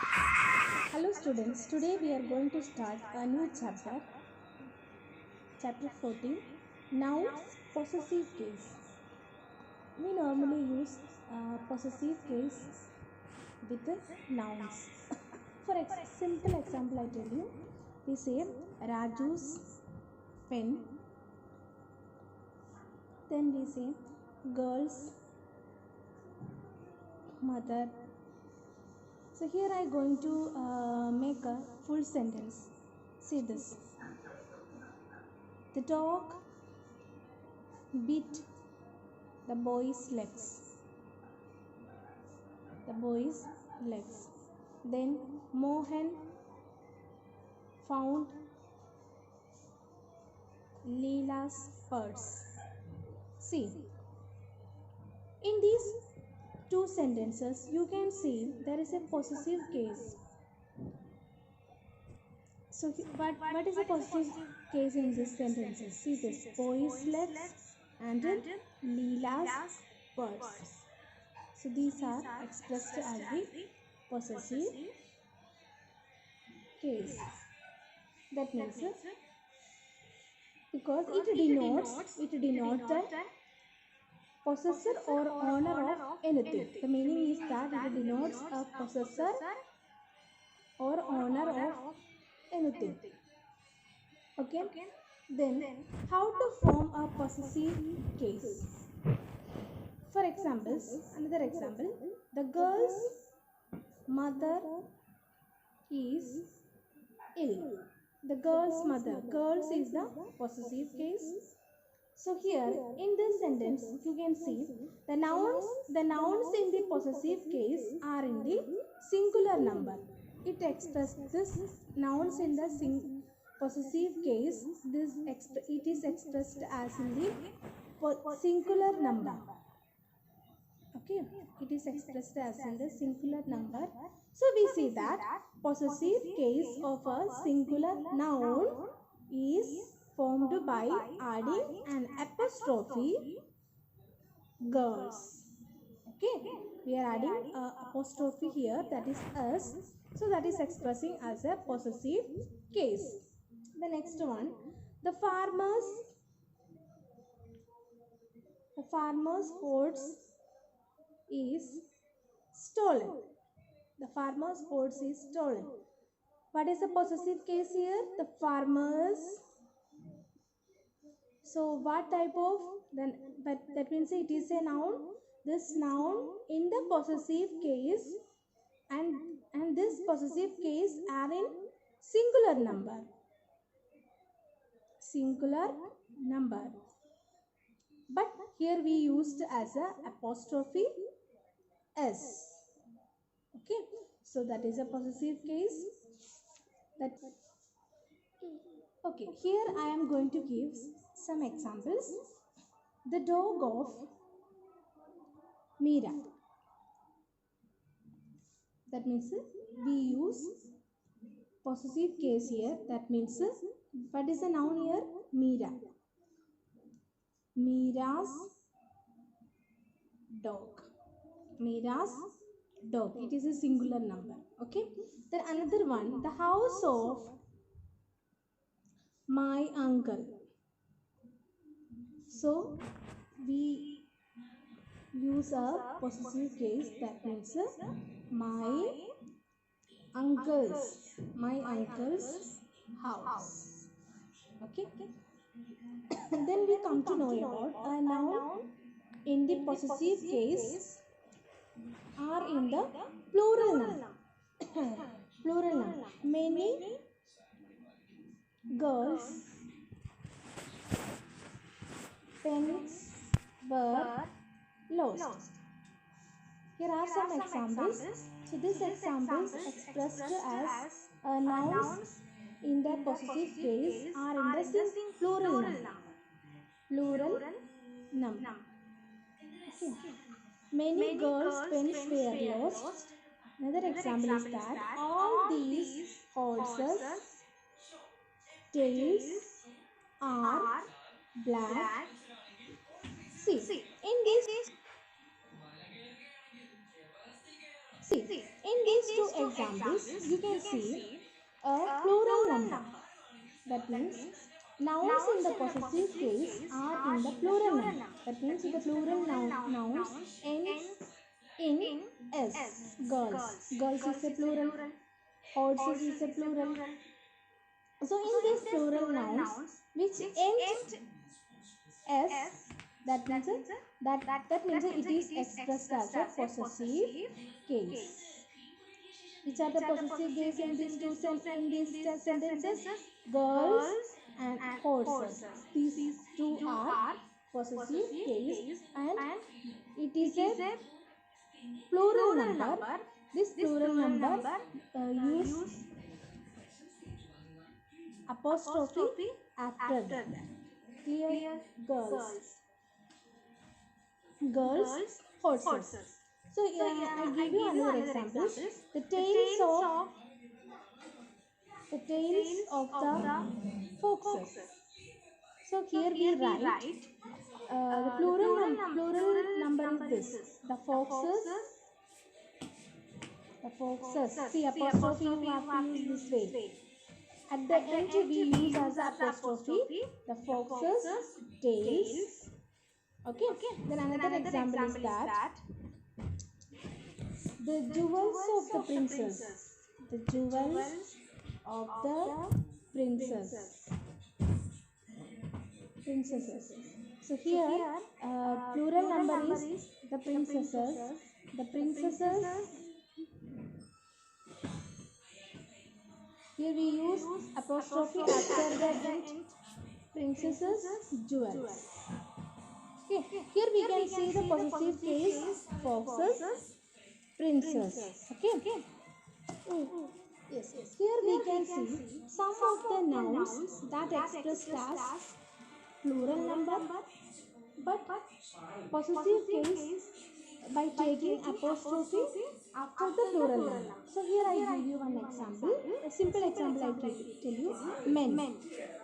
Hello students, today we are going to start a new chapter 14, Nouns Possessive Case. We normally use possessive case with the nouns. For simple example I tell you, we say Raju's pen, then we say girl's mother. So here I am going to make a full sentence. See this. The dog bit the boy's legs. The boy's legs. Then Mohan found Leela's purse. See, in these two sentences you can see there is a possessive case. So what is a possessive case in these sentences? See this, boy's legs and Leela's purse. So these are expressed as the possessive case. That means because it denotes the possessor or owner of anything. The meaning is that it denotes a possessor or owner of anything. Okay. Then how to form a possessive case? For examples, another example, the girl's mother is ill. The girl's mother, girls is the possessive case. So here in this sentence you can see the nouns in the possessive case are in the singular number. It expresses this nouns in the possessive case. It is expressed as in the singular number. Okay, it is expressed as in the singular number. So we see that possessive case of a singular noun is formed by adding an apostrophe girls. Okay, we are adding an apostrophe here, that is us. So that is expressing as a possessive case. The next one, the farmer's horse is stolen. The farmer's horse is stolen. What is the possessive case here? The farmer's. So what type of, then that means it is a noun. This noun in the possessive case and this possessive case are in singular number. Singular number. But here we used as a apostrophe s. Okay, so that is a possessive case. Okay, here I am going to give some examples. The dog of Meera. That means we use possessive case here. That means what is the noun here? Meera. Meera's dog. Meera's dog. It is a singular number. Okay. Then another one. The house of my uncle. So we use a possessive case. That means my uncle's house. Okay. Then we come to know about a noun in the possessive case are in the plural noun. Plural noun. Many girls' pens were lost. Here are some examples. So these examples expressed as nouns in the possessive case are in the plural noun. Plural noun. Okay. Many girls' pens were lost. Another example is that all these horses' tails are black. See, in this See, in these two examples, you can see a plural number. That means nouns in the possessive case are in the plural number. That means the plural nouns ends in s. Girls. Girls is a plural. Horses is a plural. So in these plural nouns which end s, that means it is expressed as a possessive case. Which are the possessive case in these sentences? Girls and horses. These two are possessive case, and it is a plural number. This plural number use apostrophe after that. Clear? Girls, horses. So I give you another example. The tails of the foxes. So here we write the plural number is this. The foxes. See, apostrophe you have to use this way. At the end we use as apostrophe the foxes, tails. Okay. Then another example is that the jewels of the princess. The jewels of the princesses. So here plural number is the princesses. The princesses. Here we use apostrophe after the end. Princesses, jewels. Okay. Here we can see the possessive case foxes, princess. Okay. Yes. Here we can see some of the nouns that expressed as plural number, but possessive case by taking apostrophe after the plural number. So here I give you one example. A simple example I tell you. Men.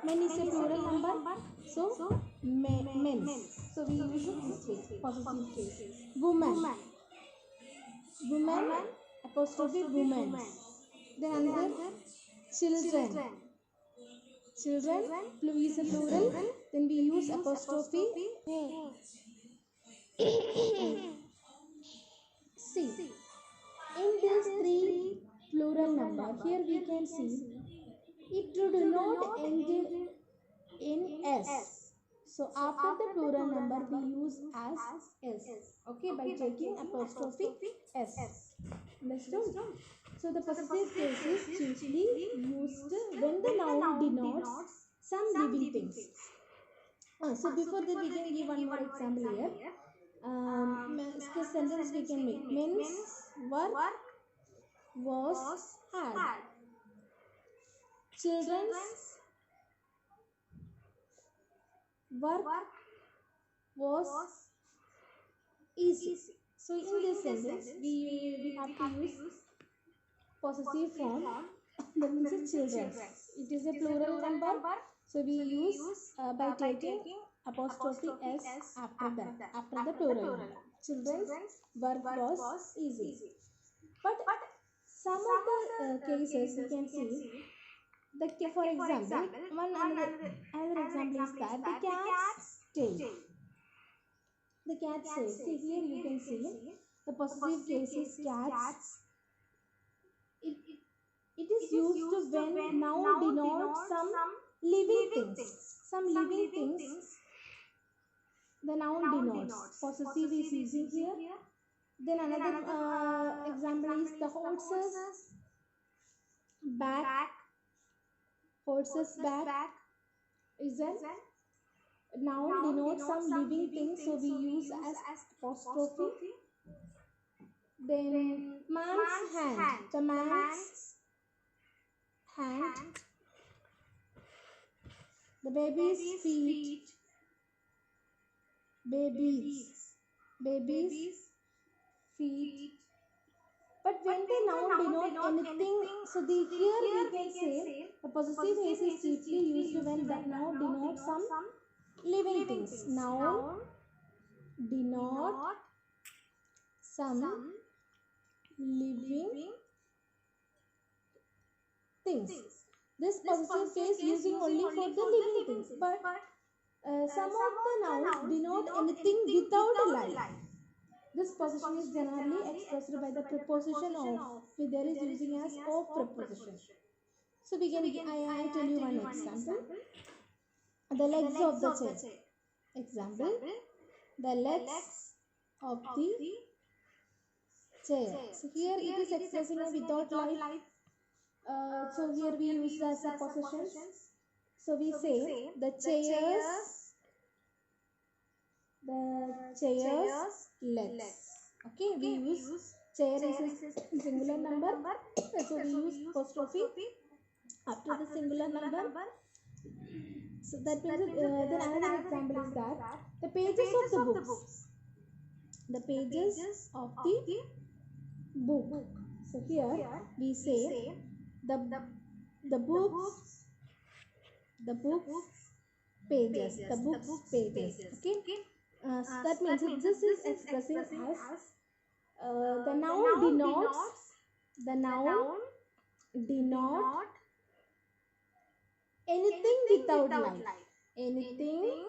Men is a plural number. So men. So we use it this way. Possessive case. Woman. Woman. Apostrophe women. Then another children. Children is a plural. Then we use apostrophe. See, in these three plural number, here we can see it do not end in s. So after the plural number we use as s. Okay, by taking apostrophe s. Understood? So the possessive case is chiefly used when the noun denotes some living things. So before that we can give one more example here. Sentence we can make. Men's work was hard. Children's work was easy. So in this sentence we have to use possessive form. That means children. It is a plural number. So we use by taking apostrophe s after the plural number. Children's work was easy. But some of the cases we can see. For example, another example is that the cat's tail. The cat's tail. See here you can see the possessive case is cats. It is used when noun denotes some living things. Some living things the noun denotes. Possessive is using here. Then another example is the horse's back. Horse's back is a noun denotes some living things, so we use as apostrophe. Then man's hand. The man's hand. The baby's feet. Baby's feet. But when the noun denote anything, so here we can say the possessive case is chiefly used when the noun denotes some living things. Noun denote some living things. This possessive case using only for the living things, but some of the nouns denote anything without a life. This possession is generally expressed by the preposition of, which there is using as of preposition. So we can, I tell you one example. The legs of the chair. Example, the legs of the chair. So here it is expressing a without life. So here we use as a possession. So we say the chairs legs. Okay, we use chair is a singular number. So we use apostrophe after the singular number. So that means then another example is that the pages of the books. The pages of the book. So here we say the books pages. The books pages. Okay. So that means this is expressing as the noun denote anything without life. Anything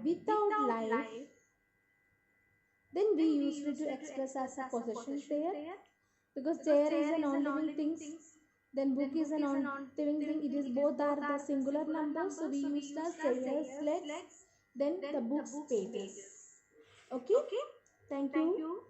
without life. Then we use it to express as a possession there, because chair is a non-living thing. Then book is a non-living thing. It is both are the singular numbers. So we use as chairs legs. Then the books pages. Okay. Thank you.